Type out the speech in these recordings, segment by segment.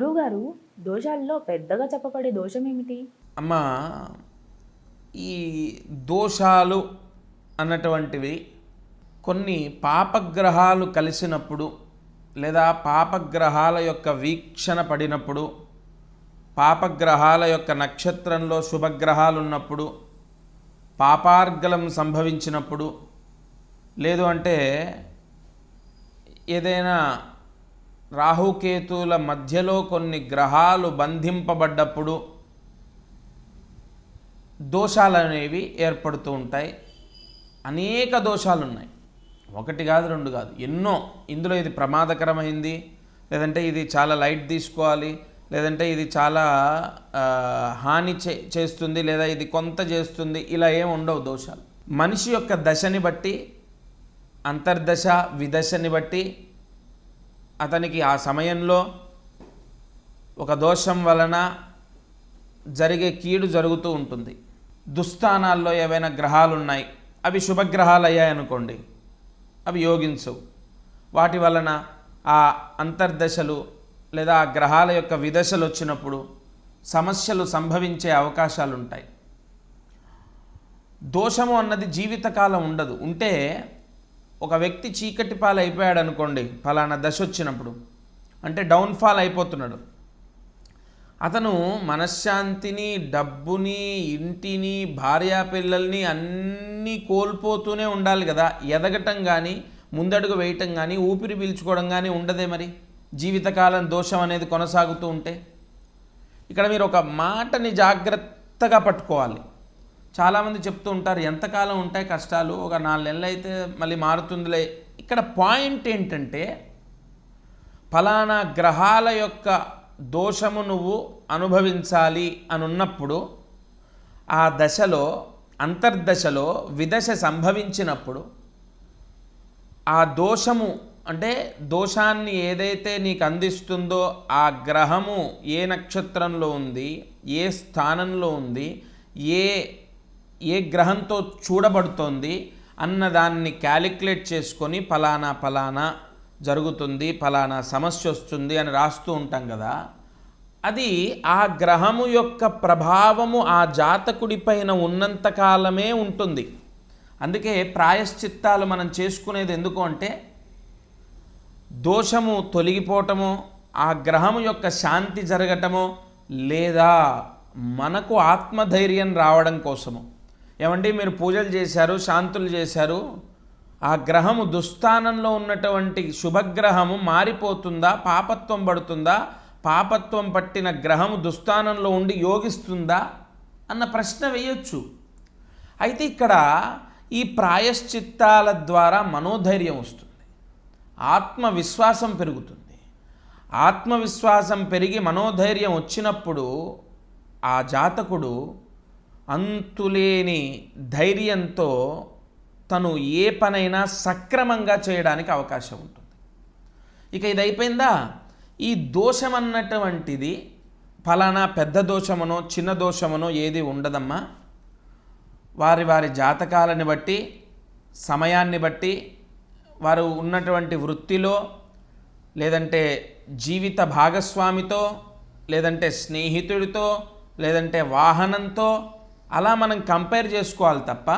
గురువుగారు, దోషాల్లో పెద్దగా చెప్పబడే దోషం ఏమిటి? అమ్మ, ఈ దోషాలు అన్నటువంటివి కొన్ని పాపగ్రహాలు కలిసినప్పుడు లేదా పాపగ్రహాల యొక్క వీక్షణ పడినప్పుడు, పాపగ్రహాల యొక్క నక్షత్రంలో శుభగ్రహాలు ఉన్నప్పుడు, పాపార్గలం సంభవించినప్పుడు, లేదు అంటే ఏదైనా రాహుకేతుల మధ్యలో కొన్ని గ్రహాలు బంధింపబడ్డప్పుడు దోషాలు అనేవి ఏర్పడుతూ ఉంటాయి. అనేక దోషాలు ఉన్నాయి, ఒకటి కాదు రెండు కాదు, ఎన్నో. ఇందులో ఇది ప్రమాదకరమైంది, లేదంటే ఇది చాలా లైట్ తీసుకోవాలి, లేదంటే ఇది చాలా హాని చేస్తుంది, లేదా ఇది కొంత చేస్తుంది, ఇలా ఏం ఉండవు దోషాలు. మనిషి యొక్క దశని బట్టి, అంతర్దశ విదశని బట్టి అతనికి ఆ సమయంలో ఒక దోషం వలన జరిగే కీడు జరుగుతూ ఉంటుంది. దుస్థానాల్లో ఏవైనా గ్రహాలు ఉన్నాయి, అవి శుభగ్రహాలు అయ్యాయనుకోండి, అవి యోగించవు. వాటి వలన ఆ అంతర్దశలు లేదా ఆ గ్రహాల యొక్క విదశలు వచ్చినప్పుడు సమస్యలు సంభవించే అవకాశాలు ఉంటాయి. దోషము అన్నది జీవితకాలం ఉండదు. ఉంటే ఒక వ్యక్తి చీకటి పాలు అయిపోయాడు అనుకోండి, ఫలానా దశ వచ్చినప్పుడు, అంటే డౌన్ఫాల్ అయిపోతున్నాడు. అతను మనశ్శాంతిని, డబ్బుని, ఇంటిని, భార్యాపిల్లల్ని అన్నీ కోల్పోతూనే ఉండాలి కదా. ఎదగటం కానీ, ముందడుగు వేయటం కానీ, ఊపిరి పీల్చుకోవడం కానీ ఉండదే మరి, జీవితకాలం దోషం అనేది కొనసాగుతూ ఉంటే. ఇక్కడ మీరు ఒక మాటని జాగ్రత్తగా పట్టుకోవాలి. చాలామంది చెప్తూ ఉంటారు, ఎంతకాలం ఉంటాయి కష్టాలు, ఒక 4 నెలలు అయితే మళ్ళీ మారుతుందిలే. ఇక్కడ పాయింట్ ఏంటంటే, ఫలానా గ్రహాల యొక్క దోషము నువ్వు అనుభవించాలి అని ఉన్నప్పుడు, ఆ దశలో, అంతర్దశలో విదశ సంభవించినప్పుడు, ఆ దోషము అంటే దోషాన్ని ఏదైతే నీకు అందిస్తుందో ఆ గ్రహము ఏ నక్షత్రంలో ఉంది, ఏ స్థానంలో ఉంది, ఏ గ్రహంతో చూడబడుతోంది అన్నదాన్ని క్యాలిక్యులేట్ చేసుకొని ఫలానా జరుగుతుంది, ఫలానా సమస్య వస్తుంది అని రాస్తూ ఉంటాం కదా. అది ఆ గ్రహము యొక్క ప్రభావము ఆ జాతకుడి పైన ఉన్నంతకాలమే ఉంటుంది. అందుకే ప్రాయశ్చిత్తాలు మనం చేసుకునేది ఎందుకు అంటే, దోషము తొలగిపోవటమో, ఆ గ్రహము యొక్క శాంతి జరగటమో, లేదా మనకు ఆత్మధైర్యం రావడం కోసము. ఏమండి, మీరు పూజలు చేశారు, శాంతులు చేశారు, ఆ గ్రహము దుస్థానంలో ఉన్నటువంటి శుభగ్రహము మారిపోతుందా, పాపత్వం పడుతుందా, పాపత్వం పట్టిన గ్రహము దుస్థానంలో ఉండి యోగిస్తుందా అన్న ప్రశ్న వేయొచ్చు. అయితే ఇక్కడ ఈ ప్రాయశ్చిత్తాల ద్వారా మనోధైర్యం వస్తుంది, ఆత్మవిశ్వాసం పెరుగుతుంది. ఆత్మవిశ్వాసం పెరిగి మనోధైర్యం వచ్చినప్పుడు ఆ జాతకుడు అంతులేని ధైర్యంతో తను ఏ పనైనా సక్రమంగా చేయడానికి అవకాశం ఉంటుంది. ఇక ఇది అయిపోయిందా, ఈ దోషం అన్నటువంటిది ఫలానా పెద్ద దోషమనో చిన్న దోషమనో ఏది ఉండదమ్మా. వారి జాతకాలని బట్టి, సమయాన్ని బట్టి, వారు ఉన్నటువంటి వృత్తిలో, లేదంటే జీవిత భాగస్వామితో, లేదంటే స్నేహితుడితో, లేదంటే వాహనంతో, అలా మనం కంపేర్ చేసుకోవాలి తప్ప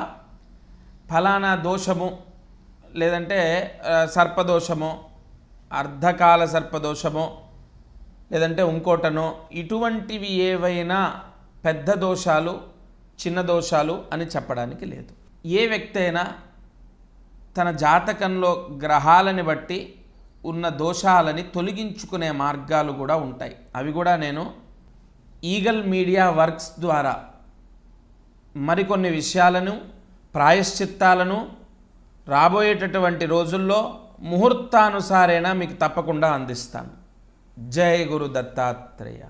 ఫలానా దోషము, లేదంటే సర్పదోషమో, అర్ధకాల సర్పదోషమో, లేదంటే ఇంకోటనో, ఇటువంటివి ఏవైనా పెద్ద దోషాలు, చిన్న దోషాలు అని చెప్పడానికి లేదు. ఏ వ్యక్తి అయినా తన జాతకంలో గ్రహాలని బట్టి ఉన్న దోషాలని తొలగించుకునే మార్గాలు కూడా ఉంటాయి. అవి కూడా నేను ఈగల్ మీడియా వర్క్స్ ద్వారా మరికొన్ని విషయాలను, ప్రాయశ్చిత్తాలను రాబోయేటటువంటి రోజుల్లో ముహూర్తానుసారేణ మీకు తప్పకుండా అందిస్తాను. జై గురు దత్తాత్రేయ.